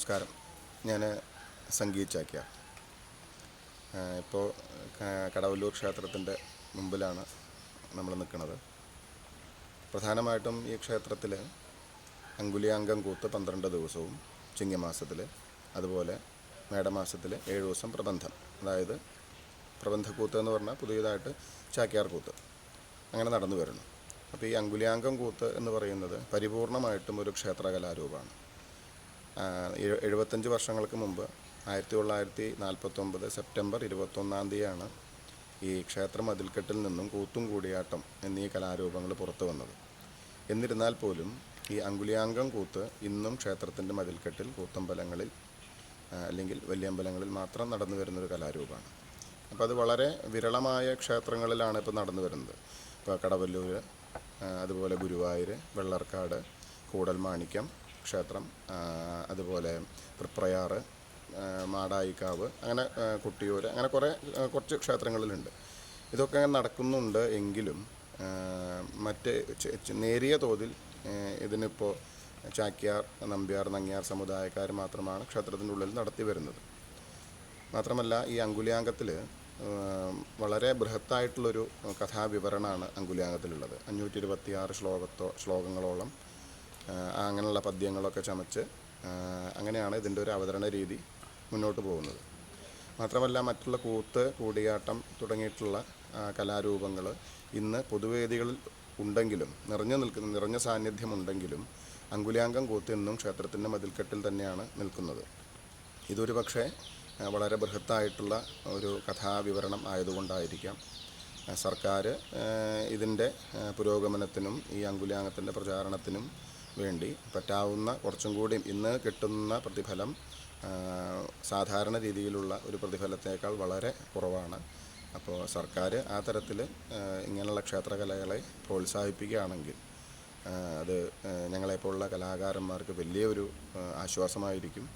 നമസ്കാരം. ഞാൻ സംഗീത് ചാക്യാർ. ഇപ്പോൾ കടവല്ലൂർ ക്ഷേത്രത്തിൻ്റെ മുമ്പിലാണ് നമ്മൾ നിൽക്കുന്നത്. പ്രധാനമായിട്ടും ഈ ക്ഷേത്രത്തിൽ അങ്കുലിയാങ്കം കൂത്ത് 12 ദിവസവും ചിങ്ങമാസത്തിൽ, അതുപോലെ മേടമാസത്തിൽ 7 ദിവസം പ്രബന്ധം, അതായത് പ്രബന്ധക്കൂത്ത് എന്ന് പറഞ്ഞാൽ പുതിയതായിട്ട് ചാക്യാർ കൂത്ത് അങ്ങനെ നടന്നു വരുന്നു. അപ്പോൾ ഈ അങ്കുലിയാങ്കം കൂത്ത് എന്ന് പറയുന്നത് പരിപൂർണമായിട്ടും ഒരു ക്ഷേത്ര കലാരൂപമാണ്. 75 വർഷങ്ങൾക്ക് മുമ്പ് 1949 സെപ്റ്റംബർ 21 ഈ ക്ഷേത്ര മതിൽക്കെട്ടിൽ നിന്നും കൂത്തും കൂടിയാട്ടം എന്നീ കലാരൂപങ്ങൾ പുറത്തു വന്നത്. എന്നിരുന്നാൽ പോലും ഈ അങ്കുലിയാങ്കം കൂത്ത് ഇന്നും ക്ഷേത്രത്തിൻ്റെ മതിൽക്കെട്ടിൽ, കൂത്തമ്പലങ്ങളിൽ അല്ലെങ്കിൽ വലിയമ്പലങ്ങളിൽ മാത്രം നടന്നു വരുന്നൊരു കലാരൂപമാണ്. അപ്പോൾ അത് വളരെ വിരളമായ ക്ഷേത്രങ്ങളിലാണ് ഇപ്പോൾ നടന്നു വരുന്നത്. ഇപ്പോൾ കടവല്ലൂർ, അതുപോലെ ഗുരുവായൂർ, വെള്ളർക്കാട്, കൂടൽമാണിക്യം ക്ഷേത്രം, അതുപോലെ തൃപ്രയാർ, മാടായിക്കാവ്, അങ്ങനെ കുട്ടിയൂർ, അങ്ങനെ കുറച്ച് ക്ഷേത്രങ്ങളിലുണ്ട്. ഇതൊക്കെ നടക്കുന്നുണ്ട് എങ്കിലും മറ്റ് നേരിയ തോതിൽ ഇതിനിപ്പോൾ ചാക്യാർ, നമ്പ്യാർ, നങ്ങ്യാർ സമുദായക്കാർ മാത്രമാണ് ക്ഷേത്രത്തിൻ്റെ ഉള്ളിൽ നടത്തി വരുന്നത്. മാത്രമല്ല ഈ അങ്കുലിയാങ്കത്തിൽ വളരെ ബൃഹത്തായിട്ടുള്ളൊരു കഥാവിവരണമാണ് അങ്കുലിയാങ്കത്തിലുള്ളത്. 526 ശ്ലോകങ്ങളോളം അങ്ങനെയുള്ള പദ്യങ്ങളൊക്കെ ചമച്ച് അങ്ങനെയാണ് ഇതിൻ്റെ ഒരു അവതരണ രീതി മുന്നോട്ട് പോകുന്നത്. മാത്രമല്ല മറ്റുള്ള കൂത്ത്, കൂടിയാട്ടം തുടങ്ങിയിട്ടുള്ള കലാരൂപങ്ങൾ ഇന്ന് പൊതുവേദികളിൽ ഉണ്ടെങ്കിലും, നിറഞ്ഞ സാന്നിധ്യമുണ്ടെങ്കിലും അങ്കുലിയാങ്കം കൂത്ത് ഇന്നും ക്ഷേത്രത്തിൻ്റെ മതിൽക്കെട്ടിൽ തന്നെയാണ് നിൽക്കുന്നത്. ഇതൊരു പക്ഷേ വളരെ ബൃഹത്തായിട്ടുള്ള ഒരു കഥാവിവരണം ആയതുകൊണ്ടായിരിക്കാം സർക്കാർ ഇതിൻ്റെ പുരോഗമനത്തിനും ഈ അങ്കുലിയാങ്കത്തിൻ്റെ പ്രചാരണത്തിനും വേണ്ടി പറ്റാവുന്ന കുറച്ചും കൂടി ഇന്ന് കിട്ടുന്ന പ്രതിഫലം സാധാരണ രീതിയിലുള്ള ഒരു പ്രതിഫലത്തേക്കാൾ വളരെ കുറവാണ്. അപ്പോൾ സർക്കാർ ആ തരത്തിൽ ഇങ്ങനെയുള്ള ക്ഷേത്രകലകളെ പ്രോത്സാഹിപ്പിക്കുകയാണെങ്കിൽ അത് ഞങ്ങളെപ്പോലുള്ള കലാകാരന്മാർക്ക് വലിയൊരു ആശ്വാസമായിരിക്കും.